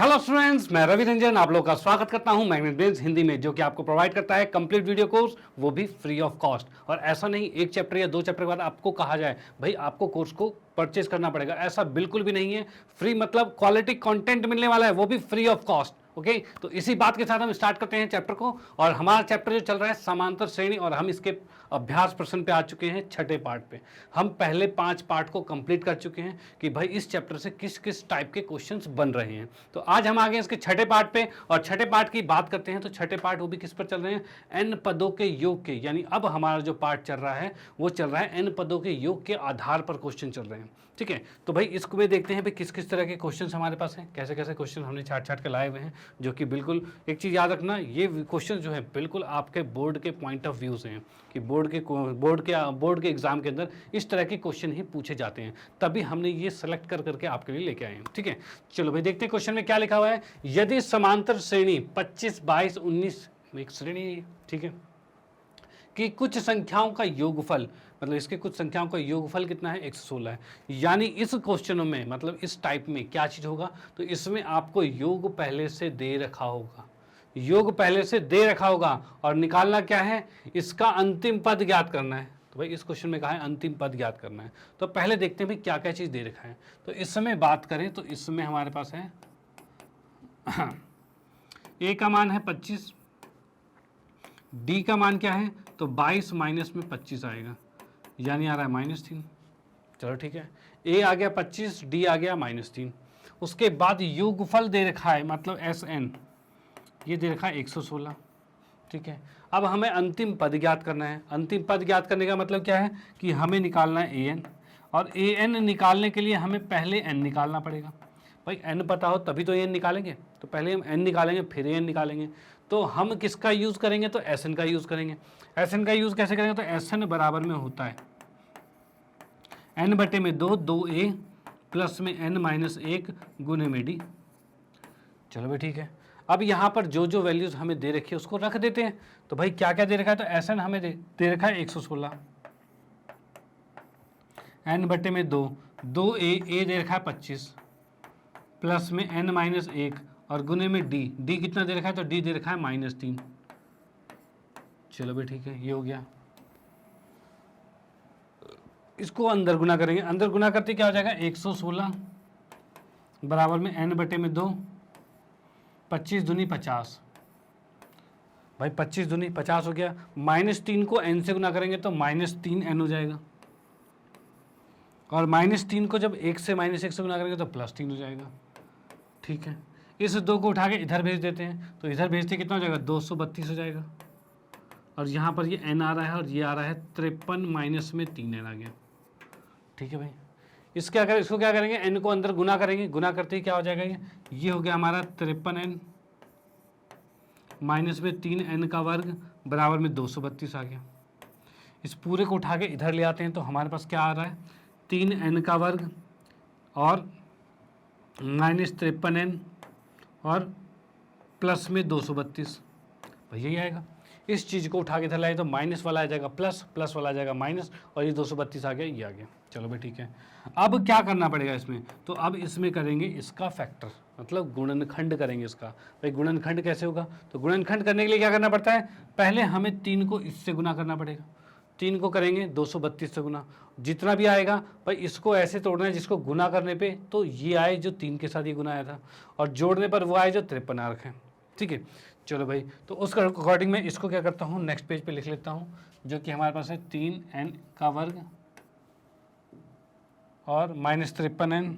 Hello students, मैं रवि रंजन आप लोग का स्वागत करता हूं मैग्नेट ब्रेन्स हिंदी में, जो कि आपको प्रोवाइड करता है कंप्लीट वीडियो कोर्स, वो भी फ्री ऑफ कॉस्ट। और ऐसा नहीं एक चैप्टर या दो चैप्टर के बाद आपको कहा जाए भाई आपको कोर्स को परचेज करना पड़ेगा, ऐसा बिल्कुल भी नहीं है। फ्री मतलब क्वालिटी कंटेंट मिलने वाला है, वो भी फ्री ऑफ कॉस्ट। ओके, तो इसी बात के साथ हम स्टार्ट करते हैं चैप्टर को। और हमारा चैप्टर जो चल रहा है समांतर श्रेणी, और हम इसके अभ्यास प्रश्न पे आ चुके हैं छठे पार्ट पे। हम पहले 5 पार्ट को कंप्लीट कर चुके हैं कि भाई इस चैप्टर से किस किस टाइप के क्वेश्चंस बन रहे हैं। तो आज हम आ गए इसके छठे पार्ट पे, और छठे पार्ट की बात करते हैं। तो छठे पार्ट वो भी किस पर चल रहे हैं? एन पदों के योग के, यानी अब हमारा जो पार्ट चल रहा है वो चल रहा है एन पदों के योग के आधार पर क्वेश्चन चल रहे हैं। ठीक है, तो भाई इसको भी देखते हैं भाई किस किस तरह के क्वेश्चन हमारे पास हैं, कैसे कैसे क्वेश्चन हमने छाट छाट के लाए हुए हैं। जो कि बिल्कुल एक चीज़ याद रखना, ये क्वेश्चन जो है बिल्कुल आपके बोर्ड के पॉइंट ऑफ व्यू से हैं कि बोर्ड के एग्जाम के अंदर इस तरह के क्वेश्चन ही पूछे जाते हैं, तभी हमने ये सेलेक्ट कर करके आपके लिए लेके आए हैं। ठीक है, चलो भाई देखते हैं क्वेश्चन में क्या लिखा हुआ है। यदि समांतर श्रेणी 25, 22, 19 एक श्रेणी है, ठीक है, कि कुछ संख्याओं का योगफल, मतलब इसके कुछ संख्याओं का योगफल कितना है? 116 है। यानी इस क्वेश्चनों में, मतलब इस टाइप में क्या चीज़ होगा, तो इसमें आपको योग पहले से दे रखा होगा, योग पहले से दे रखा होगा, और निकालना क्या है? इसका अंतिम पद ज्ञात करना है। तो भाई इस क्वेश्चन में कहा है अंतिम पद ज्ञात करना है। तो पहले देखते हैं भाई क्या क्या चीज़ दे रखा है। तो इस समय बात करें तो इसमें हमारे पास है ए का मान है 25, डी का मान क्या है? तो 22 माइनस में 25 आएगा, यानी आ रहा है -3। चलो ठीक है, ए आ गया 25, डी आ गया -3। उसके बाद योगफल दे रखा है, मतलब एस एन, ये दे रखा है 116। ठीक है, अब हमें अंतिम पद ज्ञात करना है। अंतिम पद ज्ञात करने का मतलब क्या है कि हमें निकालना है ए एन, और ए एन निकालने के लिए हमें पहले एन निकालना पड़ेगा। भाई एन पता हो तभी तो ए एन निकालेंगे, तो पहले हम एन निकालेंगे फिर ए एन निकालेंगे। तो हम किसका यूज़ करेंगे? तो एस एन का यूज़ करेंगे। एस एन का यूज़ कैसे करेंगे? तो एस एन बराबर में होता है एन बटे में 2, 2a प्लस में एन माइनस 1 गुने में डी। चलो भाई ठीक है, अब यहाँ पर जो जो वैल्यूज़ हमें दे रखी है उसको रख देते हैं। तो भाई क्या क्या दे रखा है? तो एस एन हमें दे रखा है 116, एन बटे में 2, 2a दे रखा है 25 प्लस में एन माइनस 1 और गुने में डी। डी कितना दे रखा है? तो डी दे रखा है -3। चलो भाई ठीक है, ये हो गया। इसको अंदर गुना करेंगे, अंदर गुना करते क्या हो जाएगा? 116 बराबर में एन बटे में 2, 25 दूनी 50। भाई 25 दूनी 50 हो गया। -3 को एन से गुना करेंगे तो -3 एन हो जाएगा, और -3 को जब 1 से -1 से गुना करेंगे तो +3 हो जाएगा। ठीक है, इस 2 को उठा के इधर भेज देते हैं, तो इधर भेजते कितना हो जाएगा? 232 हो जाएगा। और यहाँ पर ये एन आ रहा है और ये आ रहा है 53 माइनस में 3 एन आ गया। ठीक है भाई, इसको क्या करेंगे? एन को अंदर गुना करेंगे, गुना करते ही क्या हो जाएगा? ये हो गया हमारा 53n माइनस में 3n का वर्ग बराबर में 232 आ गया। इस पूरे को उठा के इधर ले आते हैं तो हमारे पास क्या आ रहा है? 3n का वर्ग और -53n और प्लस में 232, भाई यही आएगा। इस चीज़ को उठा के इधर लाए तो माइनस वाला आ जाएगा प्लस, प्लस वाला आ जाएगा माइनस, और ये 232 आ गया, ये आ गया। चलो भाई ठीक है, अब क्या करना पड़ेगा इसमें? तो अब इसमें करेंगे इसका फैक्टर, मतलब गुणनखंड करेंगे इसका। भाई गुणनखंड कैसे होगा? तो गुणनखंड करने के लिए क्या करना पड़ता है? पहले हमें 3 को इससे गुना करना पड़ेगा। 3 को करेंगे 232 से गुना, जितना भी आएगा भाई इसको ऐसे तोड़ना है जिसको गुना करने पे तो ये आए जो 3 के साथ ये गुना आया था, और जोड़ने पर वो आए जो 53 आ रखे। ठीक है, चलो भाई, तो उस अकॉर्डिंग मैं इसको क्या करता हूँ, नेक्स्ट पेज पे लिख लेता हूँ, जो कि हमारे पास है 3n का वर्ग और -53n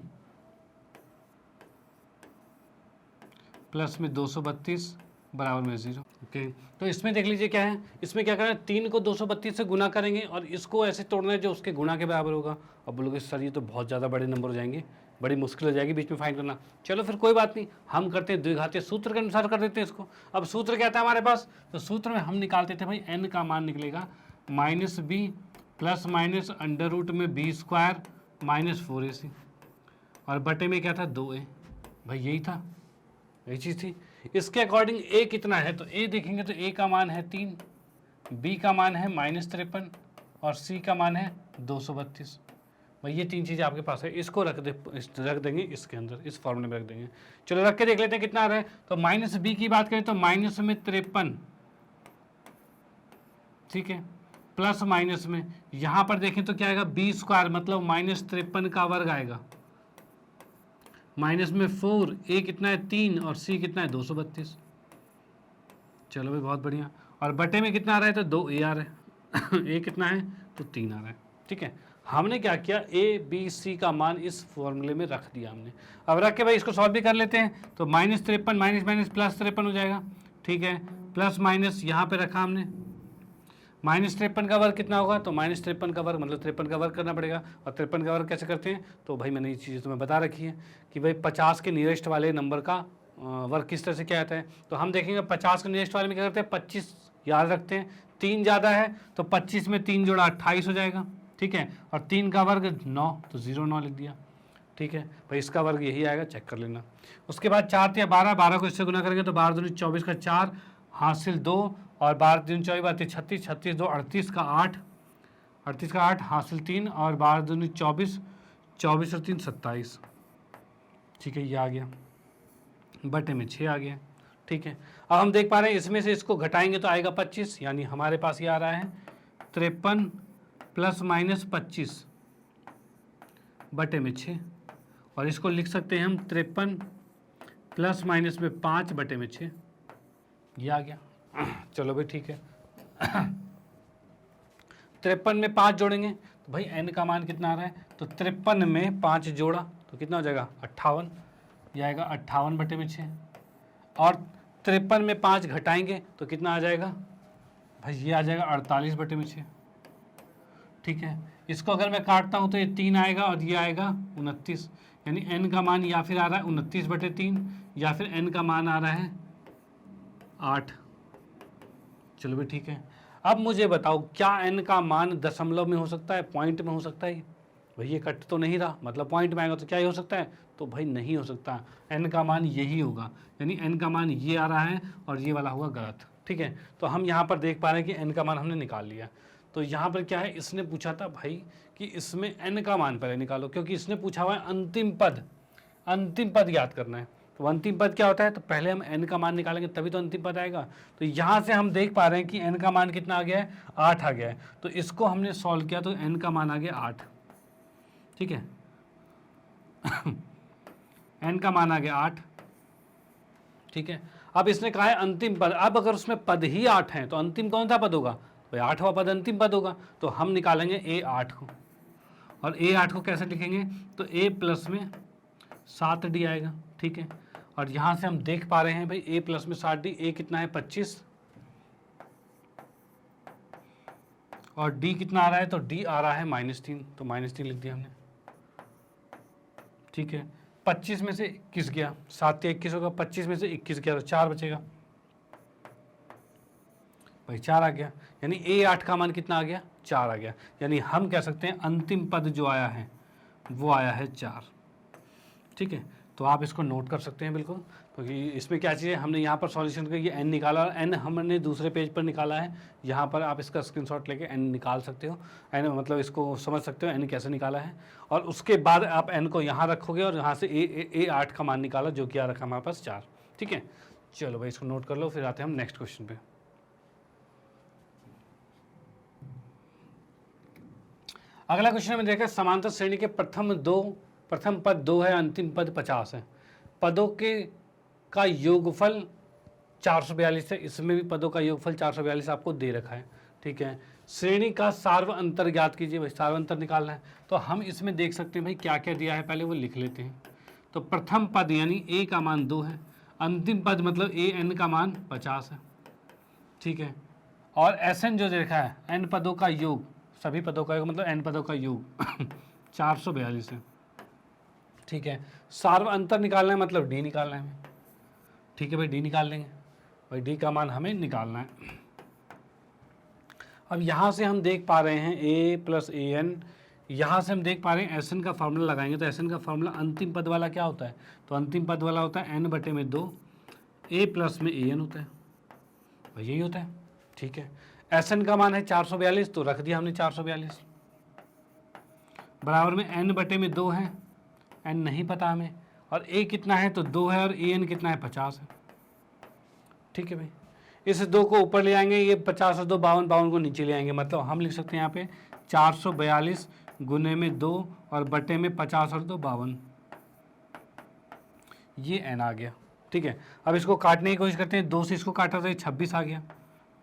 प्लस में 232 बराबर में 0। ओके, तो इसमें देख लीजिए क्या है, इसमें क्या करना है? 3 को 232 से गुना करेंगे और इसको ऐसे तोड़ना है जो उसके गुना के बराबर होगा। अब बोलोगे सर ये तो बहुत ज़्यादा बड़े नंबर हो जाएंगे, बड़ी मुश्किल हो जाएगी बीच में फाइंड करना। चलो फिर कोई बात नहीं, हम करते हैं द्विघातीय सूत्र के अनुसार कर देते हैं इसको। अब सूत्र क्या था हमारे पास? तो सूत्र में हम निकालते थे भाई n का मान निकलेगा -b plus minus under root में b² -4ac, और बटे में क्या था? 2a। भाई यही था, यही चीज़ थी। इसके अकॉर्डिंग a कितना है? तो a देखेंगे तो a का मान है 3, b का मान है -53 और c का मान है 232। भाई ये तीन चीज़ें आपके पास है, इसको रख देंगे इसके अंदर, इस फॉर्मूले में रख देंगे। चलो रख के देख लेते हैं कितना आ रहा है। तो माइनस बी की बात करें तो माइनस में 53, ठीक है, प्लस माइनस में यहाँ पर देखें तो क्या आएगा बी स्क्वायर, मतलब -53 का वर्ग आएगा, माइनस में 4, ए कितना है 3 और सी कितना है 232। चलो भाई बहुत बढ़िया। और बटे में कितना आ रहा है तो 2 ए आ रहा है ए कितना है तो 3 आ रहा है, ठीक है। हमने क्या किया, ए बी सी का मान इस फॉर्मूले में रख दिया हमने। अब रख के भाई इसको सॉल्व भी कर लेते हैं। तो -53 माइनस माइनस +53 हो जाएगा, ठीक है, प्लस माइनस यहाँ पे रखा हमने, -53 का वर्ग कितना होगा, तो -53 का वर्ग मतलब 53 का वर्ग करना पड़ेगा। और 53 का वर्ग कैसे करते हैं, तो भाई मैंने ये चीज़ तुम्हें बता रखी है कि भाई 50 के नियरेस्ट वाले नंबर का वर्ग किस तरह से क्या आता है। तो हम देखेंगे 50 के नियरेस्ट वाले में क्या करते हैं, 25 याद रखते हैं, 3 ज़्यादा है तो 25 में 3 जोड़ा 28 हो जाएगा, ठीक है, और 3 का वर्ग 9 तो 0 लिख दिया, ठीक है भाई, इसका वर्ग यही आएगा, चेक कर लेना। उसके बाद 4 या 12 को इससे गुना करेंगे तो 12 दूनी 24 का 4 हासिल 2 और 12 दूनी 24 36, 36 2 38 का 8, 38 का 8 हासिल 3 और 12 दूनी 24, 24 और 3 27, ठीक है, ये आ गया, बटे में 6 आ गया, ठीक है। अब हम देख पा रहे हैं इसमें से इसको घटाएंगे तो आएगा 25, यानी हमारे पास ये आ रहा है 53 प्लस माइनस 25 बटे में 6, और इसको लिख सकते हैं हम 53 प्लस माइनस में 5 बटे में 6, ये आ गया। चलो भाई ठीक है 53 में 5 जोड़ेंगे तो भाई n का मान कितना आ रहा है, तो 53 में 5 जोड़ा तो कितना हो जाएगा 58, यह आएगा 58 बटे में 6, और 53 में 5 घटाएंगे तो कितना आ जाएगा भाई, ये आ जाएगा 48 बटे में 6, ठीक है। इसको अगर मैं काटता हूँ तो ये 3 आएगा और ये आएगा 29, यानी n का मान या फिर आ रहा है 29 बटे 3 या फिर n का मान आ रहा है 8। चलो भाई ठीक है। अब मुझे बताओ क्या n का मान दशमलव में हो सकता है, पॉइंट में हो सकता है, भाई ये कट तो नहीं रहा, मतलब पॉइंट में आएगा तो क्या ही हो सकता है, तो भाई नहीं हो सकता, n का मान यही होगा, यानी n का मान ये आ रहा है और ये वाला होगा गलत, ठीक है। तो हम यहाँ पर देख पा रहे हैं कि n का मान हमने निकाल लिया। तो यहाँ पर क्या है, इसने पूछा था भाई कि इसमें n का मान पहले निकालो, क्योंकि इसने पूछा हुआ है अंतिम पद याद करना है। तो अंतिम पद क्या होता है, तो पहले हम n का मान निकालेंगे तभी तो अंतिम पद आएगा। तो यहाँ से हम देख पा रहे हैं कि n का मान कितना आ गया है, 8 आ गया है। तो इसको हमने सॉल्व किया तो n का मान आ गया 8, ठीक है n का मान आ गया 8, ठीक है। अब इसने कहा है अंतिम पद, अब अगर उसमें पद ही 8 हैं तो अंतिम कौन सा पद होगा, तो 8वां पद अंतिम पद होगा। तो हम निकालेंगे a8 को, और a8 को कैसे लिखेंगे, तो a प्लस में 7d आएगा, ठीक है। और यहाँ से हम देख पा रहे हैं भाई a प्लस में 7d, a कितना है 25 और d कितना आ रहा है, तो d आ रहा है -3, तो -3 लिख दिया हमने, ठीक है। 25 में से 21 गया, 7 या 21 होगा, 25 में से 21 गया तो 4 बचेगा, भाई 4 आ गया, यानी a8 का मान कितना आ गया, 4 आ गया। यानी हम कह सकते हैं अंतिम पद जो आया है वो आया है 4, ठीक है। तो आप इसको नोट कर सकते हैं बिल्कुल, क्योंकि इसमें क्या चीज़ है, हमने यहाँ पर सॉल्यूशन करके n निकाला, n हमने दूसरे पेज पर निकाला है, यहाँ पर आप इसका स्क्रीनशॉट लेके n निकाल सकते हो, n मतलब इसको समझ सकते हो n कैसे निकाला है। और उसके बाद आप n को यहाँ रखोगे और यहाँ से a8 का मान निकाला जो कि आ रखा हमारे पास 4, ठीक है। चलो भाई इसको नोट कर लो, फिर आते हैं हम नेक्स्ट क्वेश्चन पे। अगला क्वेश्चन में देखा, समांतर श्रेणी के प्रथम पद 2 है, अंतिम पद 50 है, पदों के का योगफल 442 है, इसमें भी पदों का योगफल 442 आपको दे रखा है, ठीक है। श्रेणी का सार्व अंतर ज्ञात कीजिए, भाई सार्व अंतर निकालना है। तो हम इसमें देख सकते हैं भाई क्या क्या दिया है, पहले वो लिख लेते हैं। तो प्रथम पद यानी a का मान 2 है, अंतिम पद मतलब an का मान 50 है, ठीक है। और Sn जो देखा है n पदों का योग, सभी पदों का योग मतलब n पदों का योग 442 है, ठीक है। सार्व अंतर निकालना है मतलब d निकालना है, ठीक है भाई, d निकाल लेंगे, भाई d का मान हमें निकालना है। अब यहाँ से हम देख पा रहे हैं a प्लस an, यहाँ से हम देख पा रहे हैं Sn का फार्मूला लगाएंगे तो Sn का फार्मूला अंतिम पद वाला क्या होता है, तो अंतिम पद वाला होता है n बटे में 2, a प्लस में an होता है, भाई यही होता है, ठीक है। Sn का मान है 442 तो रख दिया हमने 442। बराबर में n बटे में 2 है, n नहीं पता हमें, और a कितना है तो 2 है, और an कितना है 50 है। ठीक है भाई, इस 2 को ऊपर ले आएंगे, ये 50 और 2 52, 52 को नीचे ले आएंगे, मतलब हम लिख सकते हैं यहाँ पे 442 गुने में 2 और बटे में 50 और 2 52, ये n आ गया। ठीक है, अब इसको काटने की कोशिश करते हैं, 2 से इसको काटा तो ये 26 आ गया।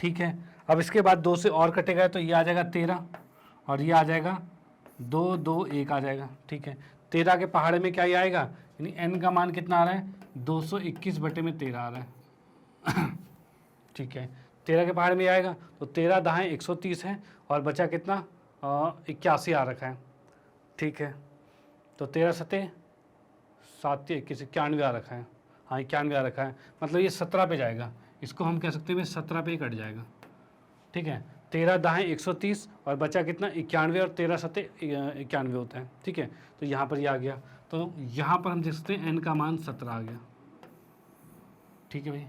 ठीक है, अब इसके बाद 2 से और कटेगा तो ये आ जाएगा 13, और ये आ जाएगा 2 2 1 आ जाएगा। ठीक है, 13 के पहाड़े में क्या ही आएगा, यानी n का मान कितना आ रहा है 221 बटे में 13 आ रहा है। ठीक है, 13 के पहाड़ में आएगा तो 13 दाएँ 130 है, और बचा कितना 81 आ रखा है। ठीक है, तो 13 सत्ते 7 21 91 आ रखा है। हाँ 91 आ रखा है, मतलब ये 17 पे जाएगा, इसको हम कह सकते हैं 17 पे ही कट जाएगा। ठीक है, 13 दाएँ 130 और बचा कितना 91, और 13 सत्ते 91 होता है। ठीक है, तो यहाँ पर ये आ गया, तो यहाँ पर हम देख सकते हैं n का मान 17 आ गया। ठीक है भाई,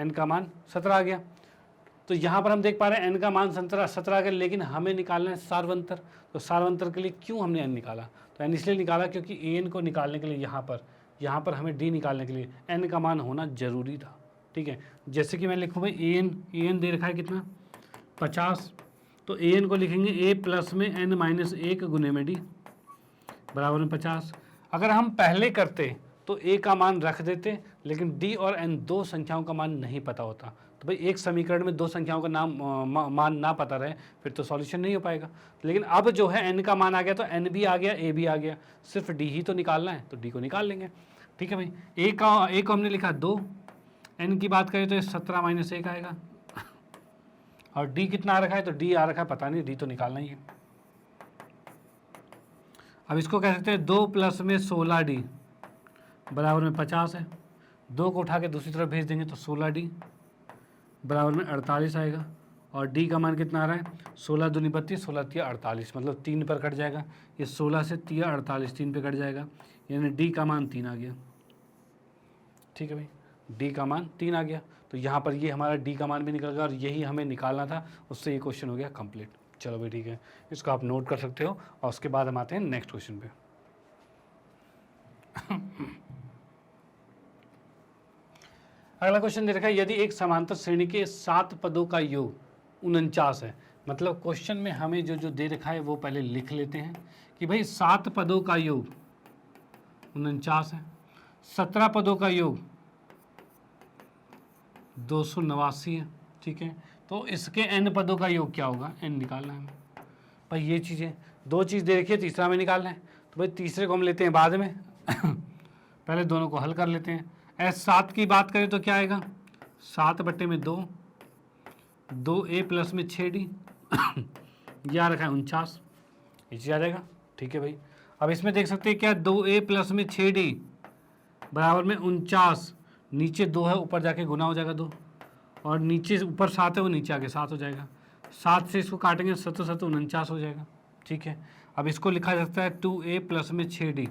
n का मान 17 आ गया, तो यहाँ पर हम देख पा रहे हैं n का मान 17 आ गया, लेकिन हमें निकालना है सार्वंतर। तो सार्वंतर के लिए क्यों हमने n निकाला, तो n इसलिए निकाला क्योंकि an को निकालने के लिए यहाँ पर हमें d निकालने के लिए n का मान होना जरूरी था। ठीक है, जैसे कि मैं लिखूँ भाई an दे रखा है कितना 50, तो an को लिखेंगे a प्लस में n माइनस 1 गुने में d बराबर में 50। अगर हम पहले करते तो a का मान रख देते, लेकिन d और n दो संख्याओं का मान नहीं पता होता, तो भाई एक समीकरण में दो संख्याओं का मान ना पता रहे फिर तो सॉल्यूशन नहीं हो पाएगा। लेकिन अब जो है n का मान आ गया तो n भी आ गया, a भी आ गया, सिर्फ d ही तो निकालना है, तो d को निकाल लेंगे। ठीक है भाई, a को हमने लिखा 2, n की बात करें तो ये 17 माइनस 1 आएगा, और d कितना आ रखा है तो d आ रखा है पता नहीं, d तो निकालना ही है। अब इसको कह सकते हैं 2 प्लस में 16d बराबर में 50 है, 2 को उठा के दूसरी तरफ भेज देंगे तो 16d बराबर में 48 आएगा, और d का मान कितना आ रहा है 16 दूनी 32, 16 तिया 48, मतलब 3 पर कट जाएगा, ये 16 से तिया 48 3 पे कट जाएगा, यानी d का मान 3 आ गया। ठीक है भाई, d का मान 3 आ गया, तो यहाँ पर ये हमारा d का मान भी निकल गया, और यही हमें निकालना था, उससे ये क्वेश्चन हो गया कंप्लीट। चलो भाई ठीक है, इसको आप नोट कर सकते हो, और उसके बाद हम आते हैं नेक्स्ट क्वेश्चन पे। अगला क्वेश्चन दे रखा है, यदि एक समांतर श्रेणी के 7 पदों का योग 49 है, मतलब क्वेश्चन में हमें जो दे रखा है वो पहले लिख लेते हैं कि भाई 7 पदों का योग 49 है, 17 पदों का योग 289 है। ठीक है, तो इसके n पदों का योग क्या होगा, n निकालना है हमें। भाई ये चीज़ें दो चीज़ दे रखी है, तीसरा हमें निकालना है, तो भाई तीसरे को हम लेते हैं बाद में। पहले दोनों को हल कर लेते हैं। S7 की बात करें तो क्या आएगा 7 बटे में 2, 2a प्लस में 6d ये आ रखा है 49, ये चीज़ आ जाएगा। ठीक है भाई, अब इसमें देख सकते हैं क्या 2a प्लस में 6d बराबर में 49, नीचे 2 है ऊपर जाके गुना हो जाएगा 2, और नीचे ऊपर 7 है वो नीचे आके 7 हो जाएगा, 7 से इसको काटेंगे 7 7 49 हो जाएगा। ठीक है, अब इसको लिखा जा सकता है 2a प्लस में 6d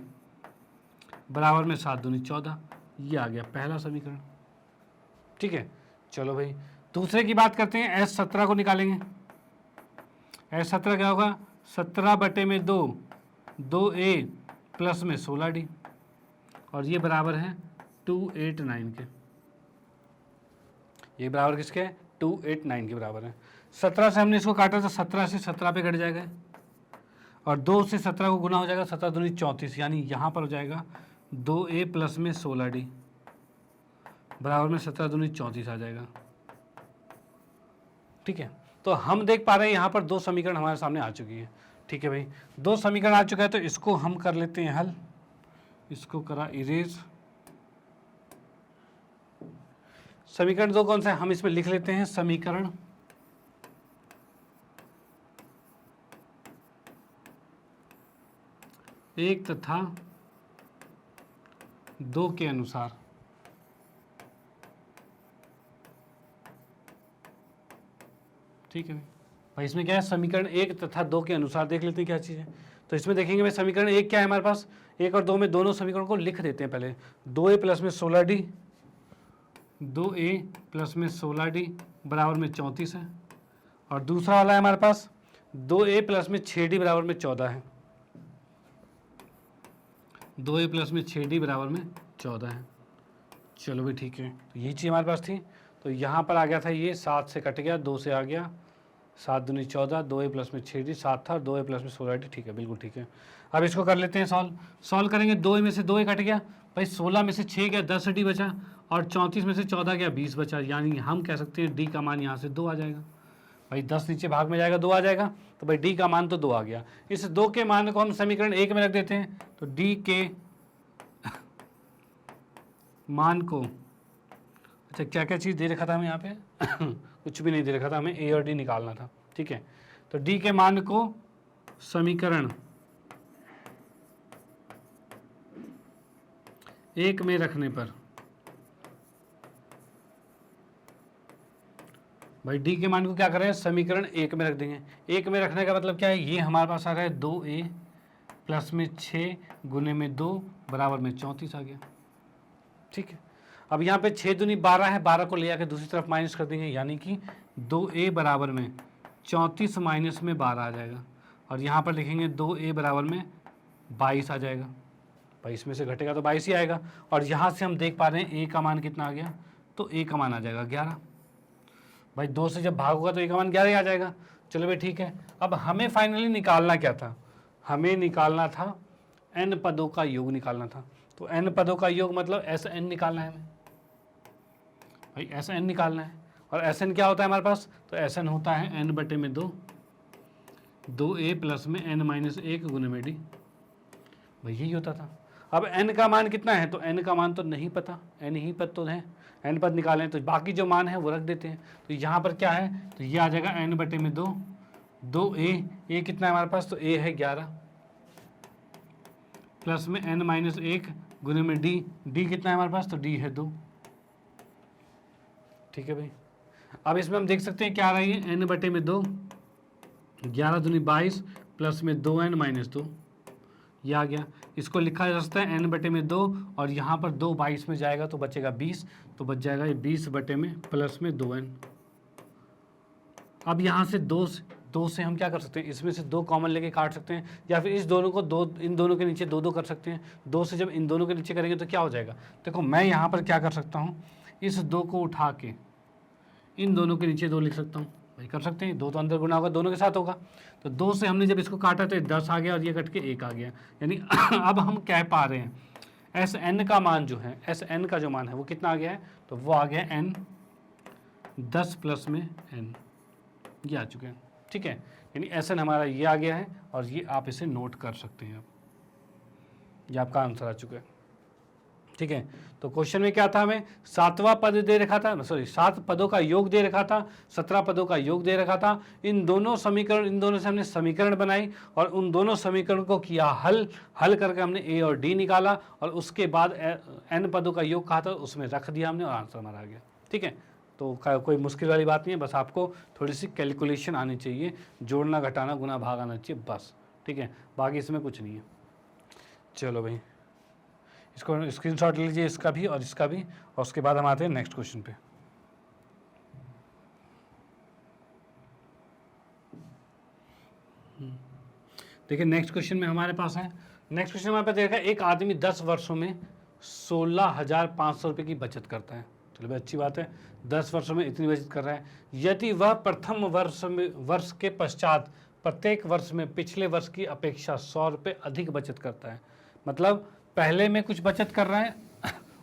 बराबर में 7 दूनी 14, ये आ गया पहला समीकरण। ठीक है, चलो भाई दूसरे की बात करते हैं, S17 को निकालेंगे। S17 क्या होगा 17 बटे में 2, 2a प्लस में 16d, और ये बराबर है 289 के, ये बराबर किसके 289 के बराबर है। 17 से हमने इसको काटा तो 17 से 17 पे कट जाएगा, और 2 से 17 को गुना हो जाएगा, 17 दूनी 34, यानी यहाँ पर हो जाएगा 2a प्लस में 16d बराबर में 17 दूनी 34 आ जाएगा। ठीक है, तो हम देख पा रहे हैं यहाँ पर दो समीकरण हमारे सामने आ चुकी है। ठीक है भाई, दो समीकरण आ चुका है, तो इसको हम कर लेते हैं हल, इसको करा इरेज। समीकरण दो कौन सा है, हम इसमें लिख लेते हैं समीकरण एक तथा दो के अनुसार। ठीक है भाई, इसमें क्या है समीकरण एक तथा दो के अनुसार, देख लेते हैं क्या चीज़ है। तो इसमें देखेंगे भाई समीकरण एक क्या है हमारे पास, एक और दो में दोनों समीकरण को लिख देते हैं पहले। 2a प्लस में 16d, 2a प्लस में 16d बराबर में 34 है, और दूसरा वाला है हमारे पास 2a प्लस में 6d बराबर में 14 है। 2a प्लस में 6d बराबर में 14 है। चलो भाई ठीक है, तो यही चीज़ हमारे पास थी। तो यहाँ पर आ गया था ये 7 से कट गया, 2 से आ गया, 7 दूनी 14, 2a प्लस में 6d 7 था, 2a प्लस में 16d। ठीक है, बिल्कुल ठीक है। अब इसको कर लेते हैं सॉल्व करेंगे। 2a में से 2a कट गया भाई, 16 में से 6 गया, 10d बचा, और 34 में से 14 गया, 20 बचा। यानी हम कह सकते हैं डी का मान यहाँ से 2 आ जाएगा भाई। 10 नीचे भाग में जाएगा, 2 आ जाएगा, तो भाई डी का मान तो 2 आ गया। इस 2 के मान को हम समीकरण 1 में रख देते हैं। तो डी के मान को, अच्छा क्या क्या चीज़ दे रखा था हमें यहाँ पे कुछ भी नहीं दे रखा था, हमें ए और डी निकालना था। ठीक है, तो डी के मान को समीकरण 1 में रखने पर भाई डी के मान को क्या करें, समीकरण 1 में रख देंगे। 1 में रखने का मतलब क्या है, ये हमारे पास आ रहा है 2a प्लस में 6 गुने में 2 बराबर में 34 आ गया। ठीक है, अब यहाँ पे 6 दूनी 12 है, 12 को ले आकर दूसरी तरफ माइनस कर देंगे, यानी कि 2a बराबर में 34 माइनस में 12 आ जाएगा। और यहाँ पर लिखेंगे 2a बराबर में 22 आ जाएगा। 22 में से घटेगा तो 22 ही आएगा। और यहाँ से हम देख पा रहे हैं a का मान कितना आ गया, तो a का मान आ जाएगा 11। भाई 2 से जब भाग होगा तो a का मान 11 ही आ जाएगा। चलो भाई ठीक है, अब हमें फाइनली निकालना क्या था, हमें निकालना था n पदों का योग निकालना था। तो n पदों का योग मतलब एस एन निकालना है हमें भाई, एस एन निकालना है। और एस एन क्या होता है हमारे पास, तो एस एन होता है n बटे में 2, 2a प्लस में n माइनस 1 गुने में डी। भाई यही होता था। अब n का मान कितना है, तो n का मान तो नहीं पता, n ही पद तो है, n पद निकालें तो बाकी जो मान है वो रख देते हैं। तो यहाँ पर क्या है, तो ये आ जाएगा n बटे में 2, 2a कितना है हमारे पास, तो a है 11 प्लस में n माइनस 1 गुने में डी, डी कितना है हमारे पास, तो डी है 2। ठीक है भाई, अब इसमें हम देख सकते हैं क्या आ रही है, n बटे में 2, 11 दूनी 22 प्लस में 2n माइनस 2, ये आ गया। इसको लिखा जा सकता है n बटे में 2, और यहाँ पर 2 22 में जाएगा तो बचेगा 20, तो बच जाएगा ये 20 बटे में प्लस में 2n। अब यहाँ से 2 से हम क्या कर सकते हैं, इसमें से 2 कॉमन लेके काट सकते हैं, या फिर इस दोनों को इन दोनों के नीचे 2 कर सकते हैं। 2 से जब इन दोनों के नीचे करेंगे तो क्या हो जाएगा, देखो मैं यहाँ पर क्या कर सकता हूँ, इस 2 को उठा के इन दोनों के नीचे 2 लिख सकता हूँ। भाई कर सकते हैं, 2 तो अंदर गुना होगा, दोनों के साथ होगा। तो 2 से हमने जब इसको काटा तो 10 आ गया, और ये कट के 1 आ गया। यानी अब हम कह पा रहे हैं एस एन का मान जो है, एस एन का जो मान है वो कितना आ गया है, तो वो आ गया n 10 प्लस में n, ये आ चुके हैं। ठीक है, यानी एस एन हमारा ये आ गया है, और ये आप इसे नोट कर सकते हैं। ये आपका आंसर आ चुका है। ठीक है, तो क्वेश्चन में क्या था, हमें 7वां पद दे रखा था, सॉरी 7 पदों का योग दे रखा था, 17 पदों का योग दे रखा था। इन दोनों से हमने समीकरण बनाई, और उन दोनों समीकरण को किया हल करके हमने ए और डी निकाला, और उसके बाद n पदों का योग कहा था उसमें रख दिया हमने, और आंसर हमारा आ गया। ठीक है, तो कोई मुश्किल वाली बात नहीं है, बस आपको थोड़ी सी कैलकुलेशन आनी चाहिए, जोड़ना घटाना गुना भाग आना चाहिए बस। ठीक है, बाकी इसमें कुछ नहीं है। चलो भाई, इसको स्क्रीनशॉट ले लीजिए, इसका भी और इसका भी, और उसके बाद हम आते हैं नेक्स्ट क्वेश्चन पे। देखिए नेक्स्ट क्वेश्चन में हमारे पास है, नेक्स्ट क्वेश्चन हमारे पास देखा, एक आदमी 10 वर्षों में 16,500 रुपये की बचत करता है। चलो भाई अच्छी बात है, 10 वर्षों में इतनी बचत कर रहा है। यदि वह प्रथम वर्ष के पश्चात प्रत्येक वर्ष में पिछले वर्ष की अपेक्षा 100 रुपये अधिक बचत करता है, मतलब पहले में कुछ बचत कर रहा है,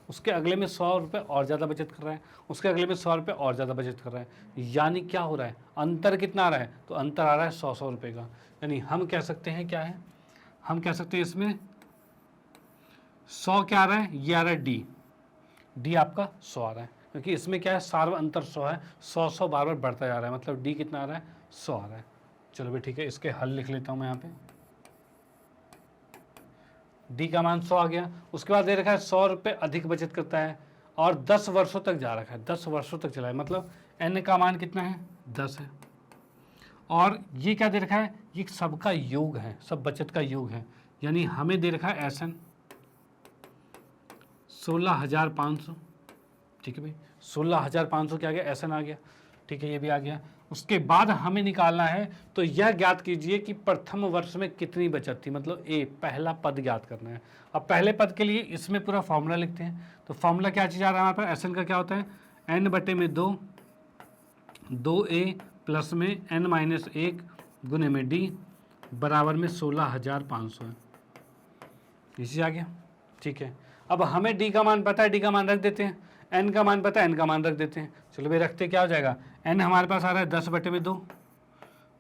उसके अगले में 100 रुपये और ज़्यादा बचत कर रहा है, उसके अगले में 100 रुपये और ज़्यादा बचत कर रहा है, यानी क्या हो रहा है, अंतर कितना आ रहा है, तो अंतर आ रहा है 100 रुपये का। यानी हम कह सकते हैं क्या है, हम कह सकते हैं इसमें 100 क्या आ रहा है, ये आ रहा है डी आपका 100 आ रहा है, क्योंकि इसमें क्या है, सार्व अंतर 100 है, 100 बार बार बढ़ता जा रहा है, मतलब डी कितना आ रहा है, 100 आ रहा है। चलो भाई ठीक है, इसके हल लिख लेता हूँ मैं यहाँ पे, डी का मान 100 आ गया। उसके बाद दे रखा है 100 रुपये अधिक बचत करता है, और 10 वर्षों तक जा रखा है, 10 वर्षों तक चला है, मतलब एन का मान कितना है, 10 है। और ये क्या दे रखा है, ये सबका योग है, सब बचत का योग है, यानी हमें दे रखा है एस एन 16,500। ठीक है भाई, 16,500 क्या आ गया, एस एन आ गया। ठीक है, ये भी आ गया। उसके बाद हमें निकालना है, तो यह ज्ञात कीजिए कि प्रथम वर्ष में कितनी बचत थी, मतलब ए पहला पद ज्ञात करना है। अब पहले पद के लिए इसमें पूरा फॉर्मूला लिखते हैं। तो फॉर्मूला क्या चीज़ आ रहा है हमारे पास, एस एन का क्या होता है, एन बटे में 2, 2a प्लस में n माइनस 1 गुने में d बराबर में 16,500 है। इसी आ गया, ठीक है। अब हमें d का मान पता है, d का मान रख देते हैं, n का मान पता है, n का मान रख देते हैं। चलो भाई रखते, क्या हो जाएगा, n हमारे पास आ रहा है 10 बटे में 2,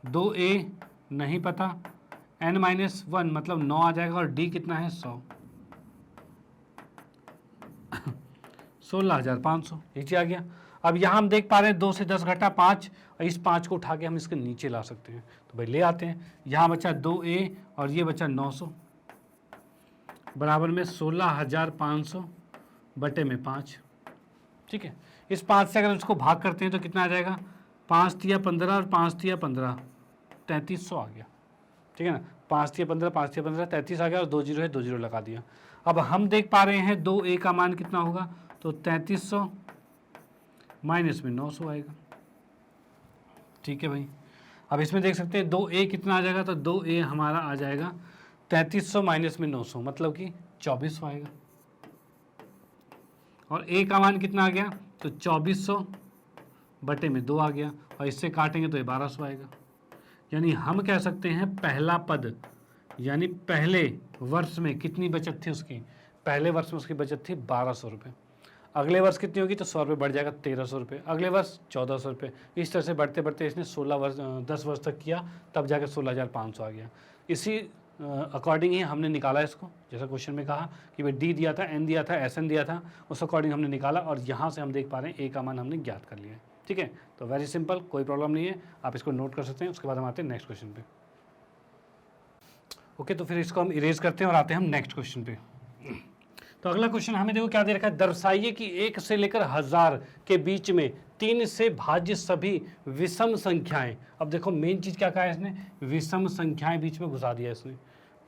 2a नहीं पता, n माइनस 1 मतलब 9 आ जाएगा, और d कितना है 100, 16,500, ये आ गया। अब यहाँ हम देख पा रहे हैं 2 से 10 घटा 5, और इस 5 को उठा के हम इसके नीचे ला सकते हैं, तो भाई ले आते हैं। यहाँ बचा 2a और ये बचा 900 बराबर में 16,500 बटे में 5, ठीक है। इस 5 से अगर इसको भाग करते हैं तो कितना आ जाएगा, 5 तिया 15 और 5 तिया 15, 3300 आ गया, ठीक है ना। 5 तिया 15, 5 तिया 15, 33 आ गया, और 2 जीरो है, 2 जीरो लगा दिया। अब हम देख पा रहे हैं 2a का मान कितना होगा, तो 3300 माइनस में 900 आएगा, ठीक है भाई। अब इसमें देख सकते हैं 2a कितना आ जाएगा, तो 2a हमारा आ जाएगा 3300 माइनस में 900 मतलब कि 2400 आएगा, और a का मान कितना आ गया, तो 2400 बटे में 2 आ गया, और इससे काटेंगे तो ये 1200 आएगा। यानी हम कह सकते हैं पहला पद, यानी पहले वर्ष में कितनी बचत थी उसकी, पहले वर्ष में उसकी बचत थी 1200 रुपये। अगले वर्ष कितनी होगी, तो 100 रुपये बढ़ जाएगा 1300 रुपये, अगले वर्ष 1400 रुपये, इस तरह से बढ़ते बढ़ते इसने 10 वर्ष तक किया, तब जाकर 16,500 आ गया। इसी अकॉर्डिंग ही हमने निकाला इसको, जैसा क्वेश्चन में कहा कि भाई डी दिया था, एन दिया था, एस एन दिया था, उस अकॉर्डिंग हमने निकाला, और यहाँ से हम देख पा रहे हैं ए का मान हमने ज्ञात कर लिया है, ठीक है। तो वेरी सिंपल, कोई प्रॉब्लम नहीं है, आप इसको नोट कर सकते हैं। उसके बाद हम आते हैं नेक्स्ट क्वेश्चन पे। ओके, तो फिर इसको हम इरेज करते हैं और आते हैं हम नेक्स्ट क्वेश्चन पे। तो अगला क्वेश्चन हमें देखो क्या दे रखा है, दर्शाइए कि 1 से लेकर 1000 के बीच में 3 से भाज्य सभी विषम संख्याएं। अब देखो मेन चीज क्या कहा है इसने, विषम संख्याएं बीच में घुसा दिया इसने।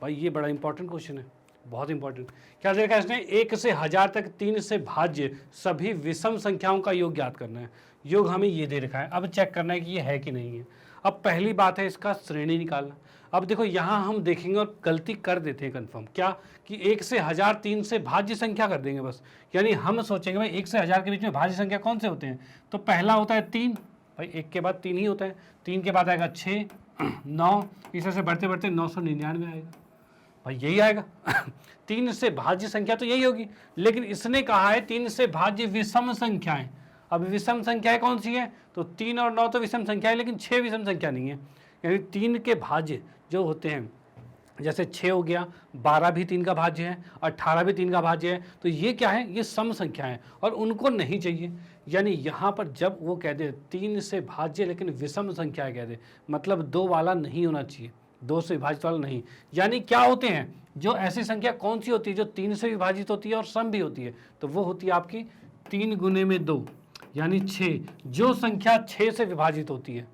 भाई ये बड़ा इंपॉर्टेंट क्वेश्चन है, बहुत इंपॉर्टेंट। क्या दे रखा है इसने, 1 से 1000 तक 3 से भाज्य सभी विषम संख्याओं का योग ज्ञात करना है। योग हमें ये दे रखा है, अब चेक करना है कि ये है कि नहीं है। अब पहली बात है इसका श्रेणी निकालना। अब देखो यहाँ हम देखेंगे और गलती कर देते हैं कन्फर्म, क्या कि 1 से 1000 3 से भाज्य संख्या कर देंगे बस। यानी हम सोचेंगे भाई 1 से 1000 के बीच में भाज्य संख्या कौन से होते हैं, तो पहला होता है 3, भाई 1 के बाद 3 ही होता है, 3 के बाद आएगा 6, 9, इस तरह से बढ़ते बढ़ते 999 आएगा, भाई यही आएगा। 3 से भाज्य संख्या तो यही होगी, लेकिन इसने कहा है 3 से भाज्य विषम संख्याएं। अब विषम संख्याएं कौन सी है, तो 3 और 9 तो विषम संख्या है, लेकिन 6 विषम संख्या नहीं है। यानी 3 के भाज्य जो होते हैं, जैसे 6 हो गया, 12 भी 3 का भाज्य है, 18 भी 3 का भाज्य है, तो ये क्या है, ये सम संख्या है और उनको नहीं चाहिए। यानी यहाँ पर जब वो कह दे 3 से भाज्य लेकिन विषम संख्या कह दे, मतलब 2 वाला नहीं होना चाहिए, 2 से विभाजित वाला नहीं। यानी क्या होते हैं, जो ऐसी संख्या कौन सी होती है जो 3 से विभाजित होती है और सम भी होती है, तो वो होती है आपकी 3 गुने में 2 यानी 6। जो संख्या 6 से विभाजित होती है,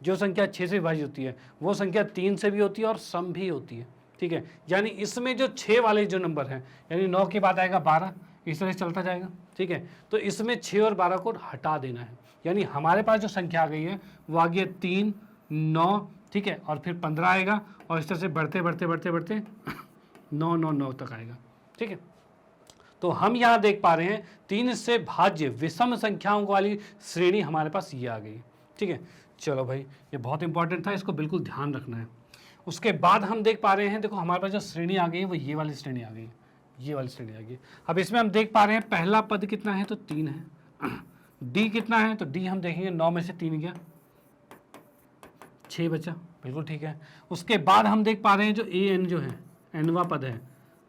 जो संख्या 6 से विभाजित होती है, वो संख्या 3 से भी होती है और सम भी होती है, ठीक है। यानी इसमें जो 6 वाले जो नंबर हैं, यानी 9 के बाद आएगा 12, इस तरह से चलता जाएगा, ठीक है। तो इसमें 6 और 12 को हटा देना है। यानी हमारे पास जो संख्या आ गई है वो आ गई है 3, 9, ठीक है, और फिर 15 आएगा, और इस तरह से बढ़ते बढ़ते बढ़ते बढ़ते 9, 9, 9 तक आएगा, ठीक है। तो हम यहाँ देख पा रहे हैं 3 से भाज्य विषम संख्याओं वाली श्रेणी हमारे पास ये आ गई, ठीक है। चलो भाई ये बहुत इंपॉर्टेंट था, इसको बिल्कुल ध्यान रखना है। उसके बाद हम देख पा रहे हैं, देखो हमारे पास जो श्रेणी आ गई है वो ये वाली श्रेणी आ गई है, ये वाली श्रेणी आ गई। अब इसमें हम देख पा रहे हैं पहला पद कितना है, तो 3 है। डी कितना है, तो डी हम देखेंगे 9 में से 3 गया, 6 बचा, बिल्कुल ठीक है। उसके बाद हम देख पा रहे हैं जो ए एन जो है, एनवा पद है,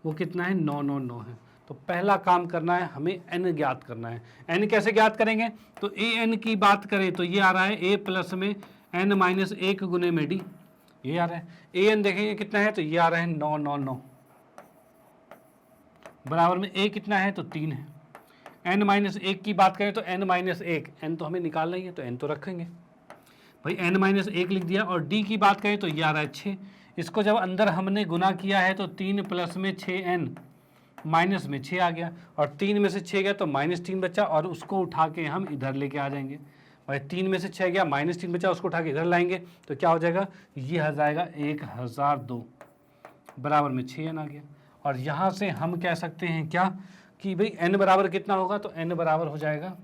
वो कितना है, 9, 9, 9 है। तो पहला काम करना है, हमें एन ज्ञात करना है। एन कैसे ज्ञात करेंगे, तो ए एन की बात करें तो ये आ रहा है ए प्लस में एन माइनस 1 गुने में डी, ये आ रहा है। ए एन देखेंगे कितना है, तो ये आ रहा है 9, 9, 9 बराबर में ए कितना है, तो 3 है। एन माइनस 1 की बात करें तो एन माइनस 1, एन तो हमें निकालना ही है, तो एन तो रखेंगे भाई, एन माइनस 1 लिख दिया। और डी की बात करें तो ये आ रहा है 6, इसको जब अंदर हमने गुना किया है तो 3 प्लस में 6n माइनस में 6 आ गया, और 3 में से 6 गया तो -3 बचा, और उसको उठा के हम इधर लेके आ जाएंगे। और 3 में से 6 गया, -3 बचा, उसको उठा के इधर लाएंगे तो क्या हो जाएगा, ये आ जाएगा 1002 बराबर में 6n आ गया। और यहाँ से हम कह सकते हैं क्या कि भाई n बराबर कितना होगा, तो n बराबर हो जाएगा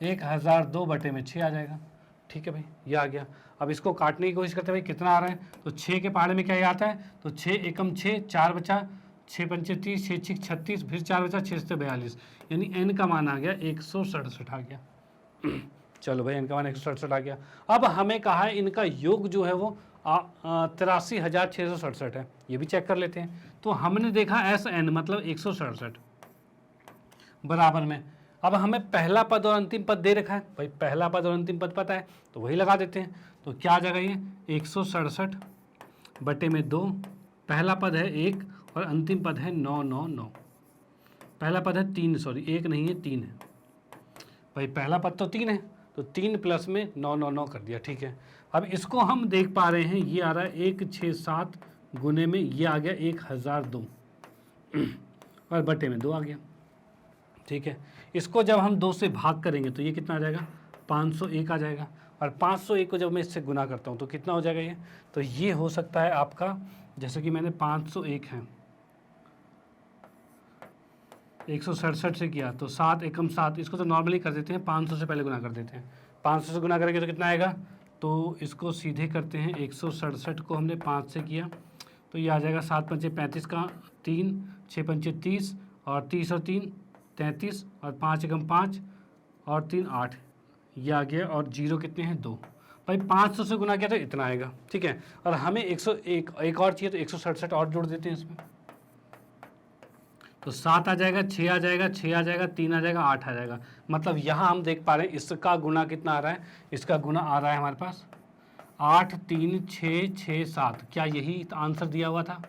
1002 बटे में 6 आ जाएगा। ठीक है भाई, ये आ गया। अब इसको काटने की कोशिश करते हैं भाई, कितना आ रहा है, तो 6 के पहाड़े में क्या ये आता है, तो 6 एकम 6, 4 बचा, 6 पंचे 30, 6 6 36, फिर 4 बचा, 6 से 42, यानी n का मान आ गया 167 आ गया। चलो भाई, n का मान 167 आ गया। अब हमें कहा है इनका योग जो है वो 83,667 है, ये भी चेक कर लेते हैं। तो हमने देखा SN मतलब 167 बराबर में, अब हमें पहला पद और अंतिम पद दे रखा है भाई, पहला पद और अंतिम पद पता है तो वही लगा देते हैं। तो क्या आ जाएगा, ये 167 बटे में 2, पहला पद है 1 और अंतिम पद है 999, पहला पद है 3, सॉरी 1 नहीं है 3 है भाई, पहला पद तो 3 है तो 3 प्लस में 999 कर दिया। ठीक है, अब इसको हम देख पा रहे हैं, ये आ रहा है 167 गुने में ये आ गया 1002 और बटे में 2 आ गया। ठीक है, इसको जब हम 2 से भाग करेंगे तो ये कितना आ जाएगा, 501 आ जाएगा। और 501 को जब मैं इससे गुना करता हूँ तो कितना हो जाएगा ये, तो ये हो सकता है आपका, जैसे कि मैंने 501 है 167 से किया तो 7 एकम 7, इसको तो नॉर्मली कर देते हैं, 500 से पहले गुना कर देते हैं। 500 से गुना करेंगे तो कितना आएगा, तो इसको सीधे करते हैं, 167 को हमने 5 से किया तो ये आ जाएगा 7 पंचे 35 का 3, 6 पंचे 30 और 30 और 3 33 और 5 एकम 5 और 3 8, ये आ गया। और जीरो कितने हैं, 2 भाई, 500 से गुना किया तो इतना आएगा। ठीक है, और हमें 101 एक और चाहिए तो 167 और जोड़ देते हैं इसमें, तो 7 आ जाएगा, 6 आ जाएगा, 6 आ जाएगा, 3 आ जाएगा, 8 आ जाएगा। मतलब यहाँ हम देख पा रहे हैं इसका गुना कितना आ रहा है, इसका गुना आ रहा है हमारे पास 8 3 6 6 7। क्या यही आंसर दिया हुआ था,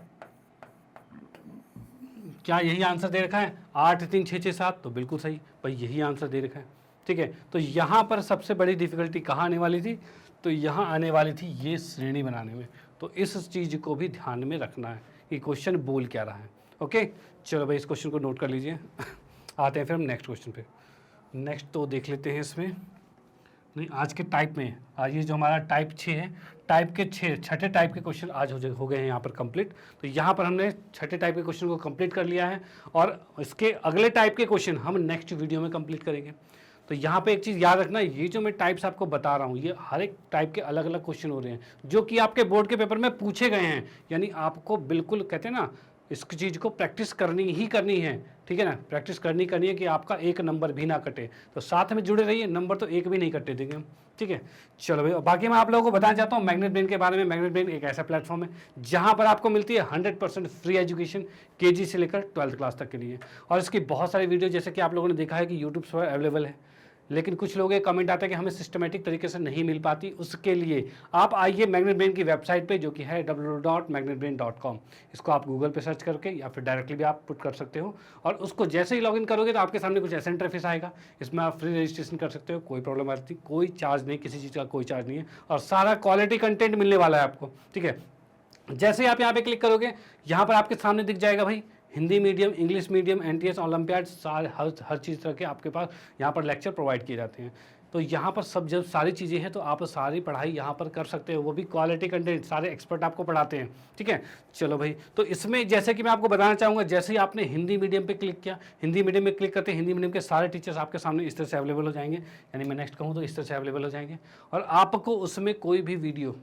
क्या यही आंसर दे रखा है 8 3 6 6 7, तो बिल्कुल सही भाई, यही आंसर दे रखा है। ठीक है, तो यहाँ पर सबसे बड़ी डिफिकल्टी कहाँ आने वाली थी, तो यहाँ आने वाली थी ये श्रेणी बनाने में। तो इस चीज़ को भी ध्यान में रखना है कि क्वेश्चन बोल क्या रहा है। ओके, चलो भाई, इस क्वेश्चन को नोट कर लीजिए। आते हैं फिर हम नेक्स्ट क्वेश्चन पे। नेक्स्ट तो देख लेते हैं इसमें, नहीं आज के टाइप में, आज ये जो हमारा टाइप 6 है, टाइप के 6 टाइप के क्वेश्चन आज हो गए हैं यहाँ पर कंप्लीट। तो यहाँ पर हमने 6 टाइप के क्वेश्चन को कंप्लीट कर लिया है और इसके अगले टाइप के क्वेश्चन हम नेक्स्ट वीडियो में कंप्लीट करेंगे। तो यहाँ पे एक चीज़ याद रखना, ये जो मैं टाइप्स आपको बता रहा हूँ, ये हर एक टाइप के अलग अलग क्वेश्चन हो रहे हैं जो कि आपके बोर्ड के पेपर में पूछे गए हैं। यानी आपको बिल्कुल कहते हैं ना, इस चीज़ को प्रैक्टिस करनी ही करनी है। ठीक है ना, प्रैक्टिस करनी है कि आपका एक नंबर भी ना कटे। तो साथ में जुड़े रहिए, नंबर तो एक भी नहीं कटे देंगे हम। ठीक है, चलो भाई, बाकी मैं आप लोगों को बताना चाहता हूँ मैग्नेट ब्रेन के बारे में। मैग्नेट ब्रेन एक ऐसा प्लेटफॉर्म है जहाँ पर आपको मिलती है 100% फ्री एजुकेशन KG से लेकर 12th क्लास तक के लिए। और इसकी बहुत सारी वीडियो जैसे कि आप लोगों ने देखा है कि यूट्यूब पर अवेलेबल है, लेकिन कुछ लोगों के कमेंट आता है कि हमें सिस्टमेटिक तरीके से नहीं मिल पाती। उसके लिए आप आइए मैग्नेट ब्रेन की वेबसाइट पे, जो कि है www.magnetbrain.com। इसको आप गूगल पे सर्च करके या फिर डायरेक्टली भी आप पुट कर सकते हो। और उसको जैसे ही लॉगिन करोगे तो आपके सामने कुछ ऐसा इंटरफेस आएगा। इसमें आप फ्री रजिस्ट्रेशन कर सकते हो, कोई प्रॉब्लम आती, कोई चार्ज नहीं, किसी चीज़ का कोई चार्ज नहीं है और सारा क्वालिटी कंटेंट मिलने वाला है आपको। ठीक है, जैसे ही आप यहाँ पे क्लिक करोगे, यहाँ पर आपके सामने दिख जाएगा भाई Hindi medium, English medium, NTS, olympiad, सारे हर चीज़ तरह के आपके पास यहाँ पर लेक्चर प्रोवाइड किए जाते हैं। तो यहाँ पर सब जब सारी चीज़ें हैं तो आप सारी पढ़ाई यहाँ पर कर सकते हो, वो भी क्वालिटी कंटेंट, सारे एक्सपर्ट आपको पढ़ाते हैं। ठीक है, चलो भाई, तो इसमें जैसे कि मैं आपको बताना चाहूँगा, जैसे ही आपने हिंदी मीडियम पे क्लिक किया, हिंदी मीडियम में क्लिक करते हिंदी मीडियम के सारे टीचर्स आपके सामने इस तरह से अवेलेबल हो जाएंगे। यानी मैं नेक्स्ट कहूँ तो इस तरह से अवेलेबल हो जाएंगे और आपको उसमें कोई भी वीडियो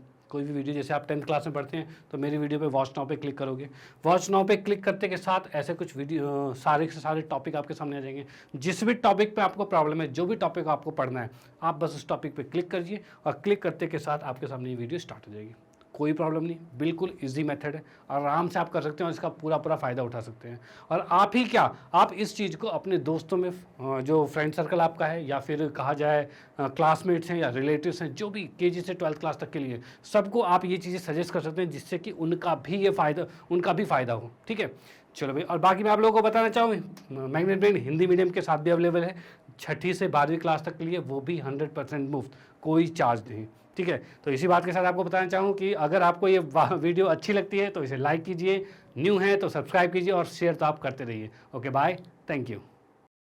जैसे आप 10th क्लास में पढ़ते हैं तो मेरी वीडियो पे वॉच नाउ पे क्लिक करोगे, वॉच नाउ पे क्लिक करते के साथ ऐसे कुछ वीडियो सारे के सारे टॉपिक आपके सामने आ जाएंगे। जिस भी टॉपिक पे आपको प्रॉब्लम है, जो भी टॉपिक आपको पढ़ना है, आप बस उस टॉपिक पे क्लिक करिए और क्लिक करते के साथ आपके सामने ये वीडियो स्टार्ट हो जाएगी। कोई प्रॉब्लम नहीं, बिल्कुल इजी मेथड है, आराम से आप कर सकते हैं और इसका पूरा फ़ायदा उठा सकते हैं। और आप ही क्या, आप इस चीज़ को अपने दोस्तों में, जो फ्रेंड सर्कल आपका है या फिर कहा जाए क्लासमेट्स हैं या रिलेटिव्स हैं, जो भी KG से 12th क्लास तक के लिए, सबको आप ये चीज़ें सजेस्ट कर सकते हैं जिससे कि उनका भी फ़ायदा हो। ठीक है, चलो भाई, और बाकी मैं आप लोगों को बताना चाहूँगी मैग्नेट ब्रेन हिंदी मीडियम के साथ भी अवेलेबल है, 6ठी से 12वीं क्लास तक के लिए, वो भी 100% मुफ्त, कोई चार्ज नहीं। ठीक है, तो इसी बात के साथ आपको बताना चाहूँ कि अगर आपको ये वीडियो अच्छी लगती है तो इसे लाइक कीजिए, न्यू है तो सब्सक्राइब कीजिए और शेयर तो आप करते रहिए। Okay, bye, thank you.